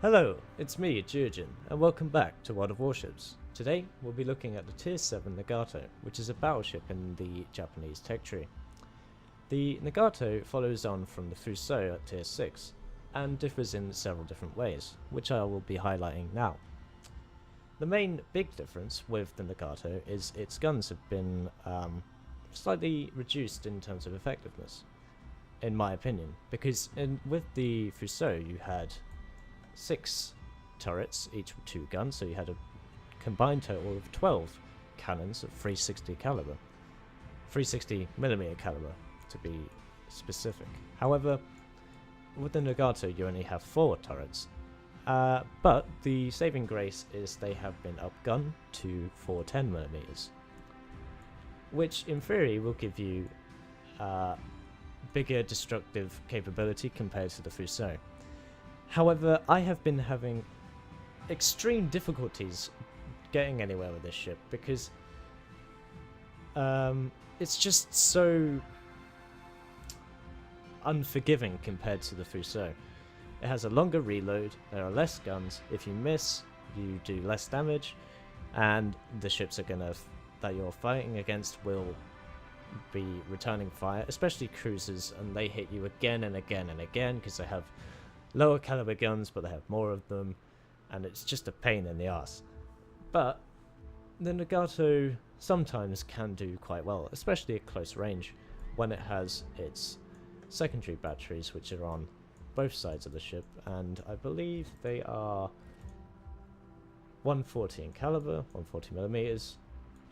Hello, it's me, Geogen, and welcome back to World of Warships. Today, we'll be looking at the Tier 7 Nagato, which is a battleship in the Japanese tech tree. The Nagato follows on from the Fuso at Tier 6, and differs in several different ways, which I will be highlighting now. The main big difference with the Nagato is its guns have been slightly reduced in terms of effectiveness, in my opinion, because with the Fuso you had 6 turrets, each with 2 guns, so you had a combined total of 12 cannons of 360 caliber. 360mm caliber, to be specific. However, with the Nagato you only have 4 turrets, but the saving grace is they have been upgunned to 410mm, which in theory will give you bigger destructive capability compared to the Fuso. However, I have been having extreme difficulties getting anywhere with this ship because it's just so unforgiving compared to the Fuso. It has a longer reload, there are less guns, if you miss, you do less damage, and the ships that you're fighting against will be returning fire, especially cruisers, and they hit you again and again and again because they have lower caliber guns, but they have more of them, and it's just a pain in the ass. But the Nagato sometimes can do quite well, especially at close range, when it has its secondary batteries, which are on both sides of the ship, and I believe they are 140 in caliber, 140mm,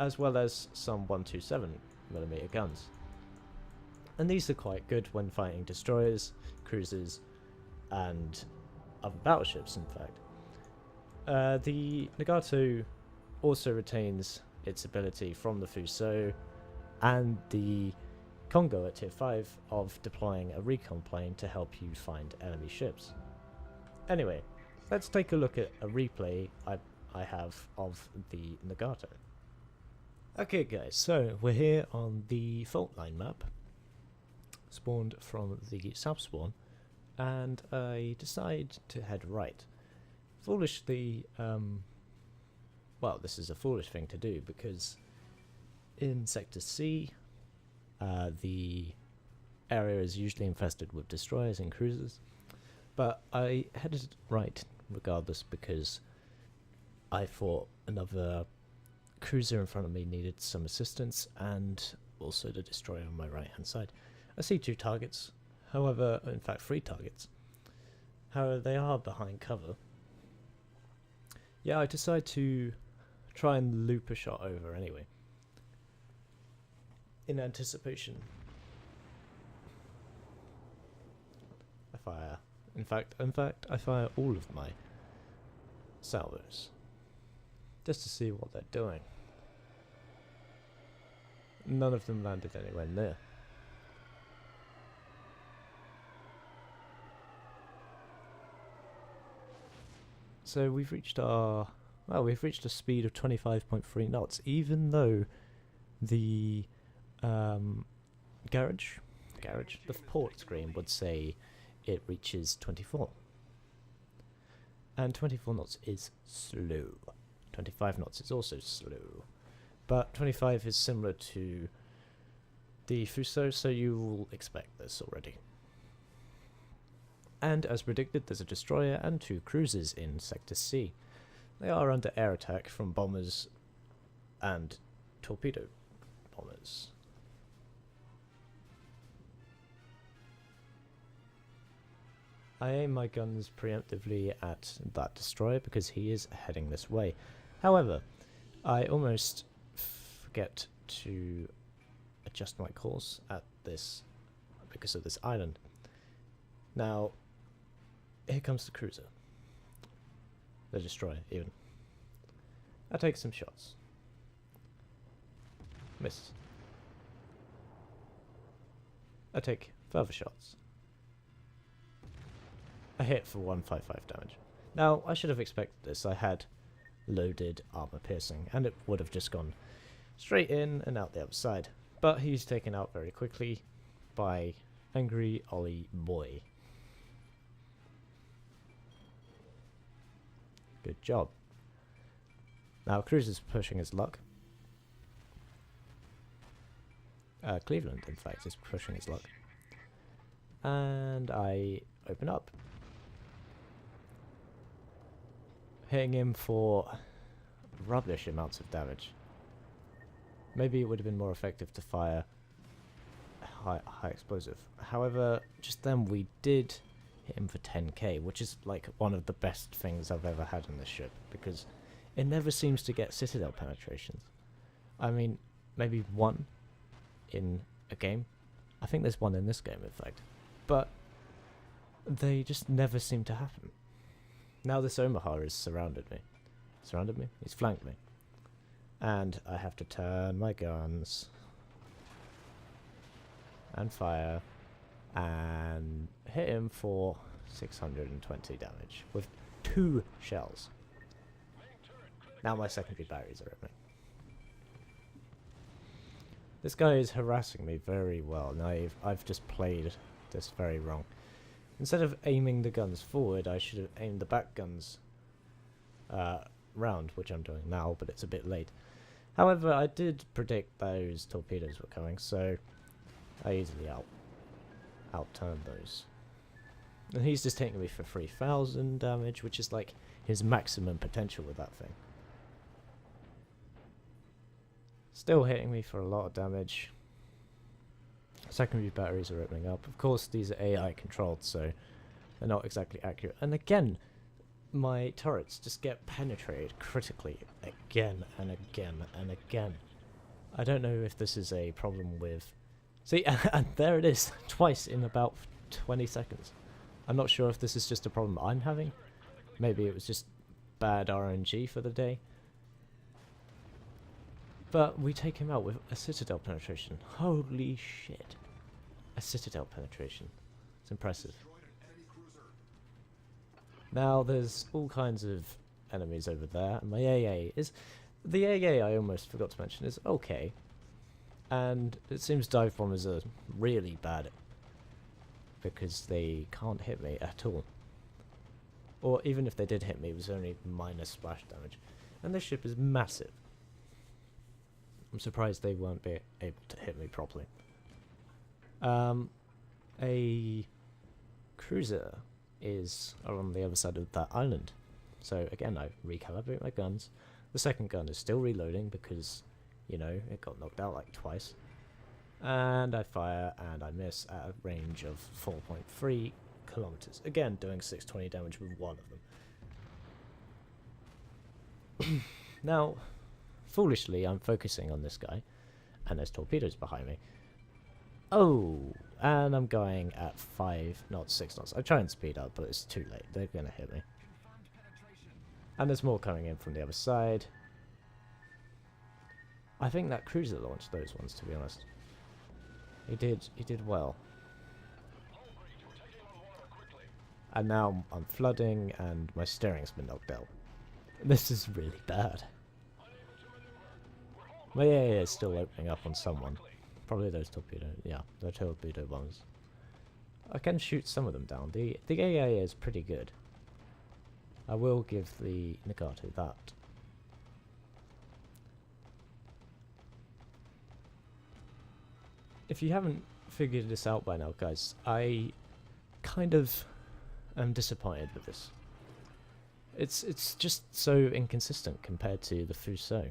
as well as some 127mm guns. And these are quite good when fighting destroyers, cruisers, and other battleships, in fact. The Nagato also retains its ability from the Fuso and the Congo at Tier 5 of deploying a recon plane to help you find enemy ships. Anyway, let's take a look at a replay I have of the Nagato. Okay guys, so we're here on the fault line map, spawned from the south spawn, and I decide to head right. Foolishly, well, this is a foolish thing to do because in Sector C, the area is usually infested with destroyers and cruisers, but I headed right regardless because I thought another cruiser in front of me needed some assistance, and also the destroyer on my right hand side. I see 2 targets. However, in fact 3 targets. However, they are behind cover. Yeah, I decide to try and loop a shot over anyway, in anticipation. I fire. In fact, I fire all of my salvos, just to see what they're doing. None of them landed anywhere near. So we've reached a speed of 25.3 knots, even though the the port screen would say it reaches 24. And 24 knots is slow. 25 knots is also slow. But 25 is similar to the Fuso, so you will expect this already. And as predicted, there's a destroyer and 2 cruisers in Sector C. They are under air attack from bombers and torpedo bombers. I aim my guns preemptively at that destroyer because he is heading this way. However, I almost forget to adjust my course at this because of this island. Now, here comes the cruiser. The destroyer, even. I take some shots. Miss. I take further shots. I hit for 155 damage. Now, I should have expected this. I had loaded armor piercing, and it would have just gone straight in and out the other side. But he's taken out very quickly by Angry Ollie Boy. Good job. Now Cruiser's pushing his luck. Cleveland, in fact, is pushing his luck. And I open up. Hitting him for rubbish amounts of damage. Maybe it would have been more effective to fire high explosive. However, just then we did hit him for 10k, which is like one of the best things I've ever had in this ship, because it never seems to get citadel penetrations. I mean, maybe one in a game. I think there's one in this game, in fact. But they just never seem to happen. Now this Omaha has surrounded me. Surrounded me? He's flanked me. And I have to turn my guns and fire and hit him for 620 damage with 2 shells. Now my secondary batteries are at me. This guy is harassing me very well. Now I've just played this very wrong. Instead of aiming the guns forward, I should have aimed the back guns round, which I'm doing now, but it's a bit late. However, I did predict those torpedoes were coming, so I easily outturned those. And he's just taking me for 3,000 damage, which is like his maximum potential with that thing. Still hitting me for a lot of damage. Secondary batteries are opening up. Of course, these are AI controlled, so they're not exactly accurate. And again, my turrets just get penetrated critically again and again and again. I don't know if this is a problem with... See, and there it is, twice in about 20 seconds. I'm not sure if this is just a problem I'm having. Maybe it was just bad RNG for the day. But we take him out with a citadel penetration. Holy shit. A citadel penetration. It's impressive. Now there's all kinds of enemies over there. And my AA is... The AA, I almost forgot to mention, is okay. And it seems dive bombers are really bad. Because they can't hit me at all. Or even if they did hit me, it was only minor splash damage. And this ship is massive. I'm surprised they weren't able to hit me properly. A cruiser is on the other side of that island. So again, I recalibrate my guns. The second gun is still reloading because, you know, it got knocked out like twice. And I fire and I miss at a range of 4.3 kilometers. Again, doing 620 damage with one of them. Now, foolishly, I'm focusing on this guy, and there's torpedoes behind me. Oh, and I'm going at 5 knots, 6 knots. I try and speed up, but it's too late. They're going to hit me. And there's more coming in from the other side. I think that cruiser launched those ones, to be honest. He did well. And now I'm flooding, and my steering's been knocked out. This is really bad. My AA is still opening up on someone. Probably those torpedo, yeah, the torpedo bombs. I can shoot some of them down. The AA is pretty good. I will give the Nagato that. If you haven't figured this out by now, guys, I kind of am disappointed with this. It's just so inconsistent compared to the Fuso.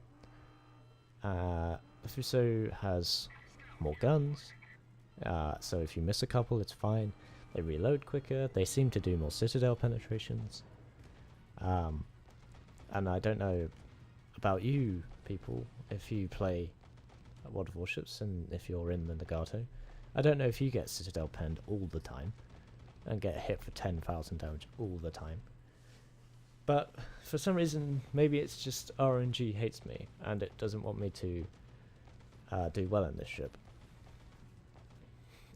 The Fuso has more guns, so if you miss a couple, it's fine. They reload quicker. They seem to do more citadel penetrations. And I don't know about you people, if you play World of Warships and if you're in the Nagato. I don't know if you get citadel penned all the time and get hit for 10,000 damage all the time. But for some reason, maybe it's just RNG hates me and it doesn't want me to do well in this ship.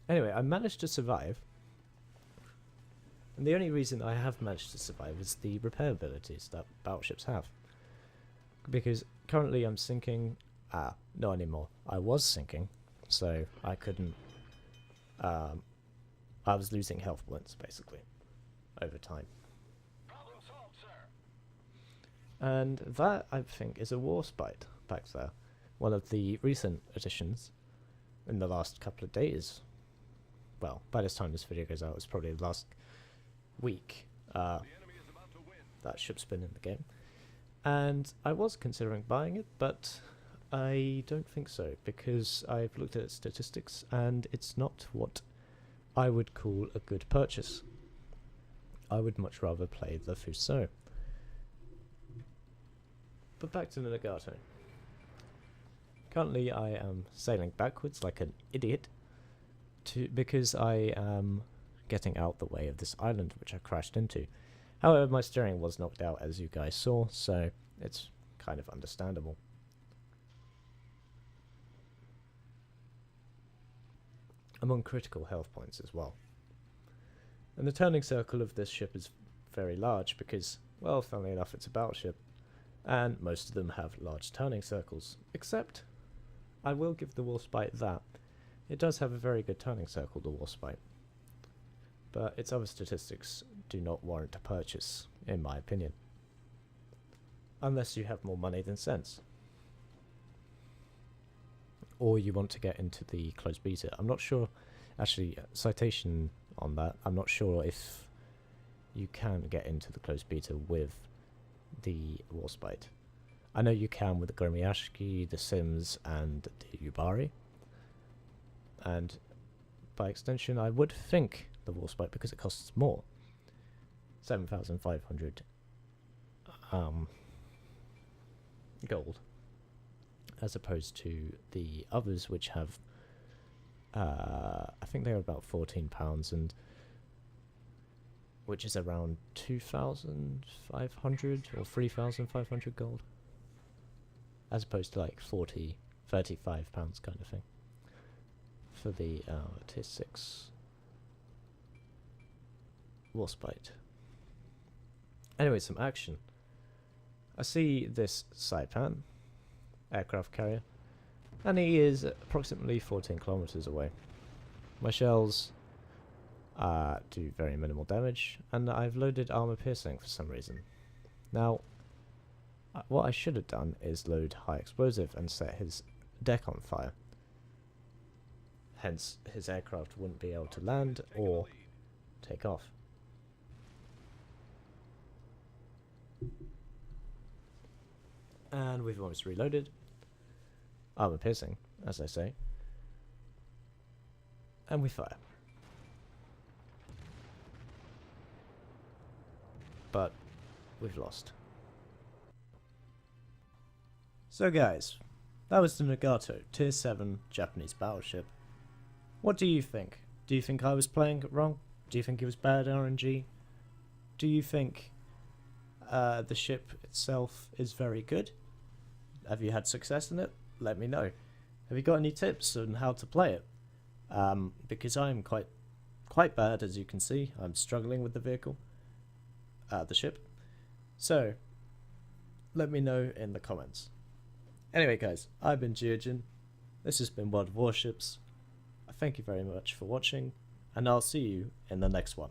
Anyway, I managed to survive. And the only reason I have managed to survive is the repair abilities that battleships have. Because currently I'm sinking... not anymore. I was sinking, so I couldn't... I was losing health points, basically, over time. And that, I think, is a Warspite back there. One of the recent additions in the last couple of days. Well, by this time this video goes out, it's probably the last week that ship's been in the game. And I was considering buying it, but I don't think so, because I've looked at its statistics and it's not what I would call a good purchase. I would much rather play the Fuso. But back to the Nagato. Currently I am sailing backwards like an idiot because I am getting out the way of this island which I crashed into. However, my steering was knocked out, as you guys saw, so it's kind of understandable. I'm on critical health points as well. And the turning circle of this ship is very large because, well, funnily enough, it's a battleship, and most of them have large turning circles, except I will give the Warspite that. It does have a very good turning circle, the Warspite, but its other statistics do not warrant a purchase, in my opinion. Unless you have more money than sense. Or you want to get into the closed beta. I'm not sure, actually, citation on that, I'm not sure if you can get into the closed beta with the Warspite. I know you can with the Gomiashiki, the Sims, and the Yubari. And by extension, I would think the Warspite, because it costs more. 7,500 gold, as opposed to the others, which have I think they're about £14, and which is around 2,500 or 3,500 gold, as opposed to like 35 pounds kind of thing for the tier 6 Warspite. Anyway, some action. I see this Saipan aircraft carrier, and he is approximately 14 kilometers away. My shells do very minimal damage, and I've loaded armor piercing for some reason. Now, what I should have done is load high explosive and set his deck on fire. Hence, his aircraft wouldn't be able to land or take off. And we've almost reloaded. Armor piercing, as I say. And we fire. But we've lost. So guys, that was the Nagato, tier 7 Japanese battleship. What do you think? Do you think I was playing it wrong? Do you think it was bad RNG? Do you think the ship itself is very good? Have you had success in it? Let me know. Have you got any tips on how to play it? Because I'm quite bad, as you can see. I'm struggling with the vehicle, the ship. So let me know in the comments. Anyway guys, I've been Geogen. This has been World of Warships. Thank you very much for watching, and I'll see you in the next one.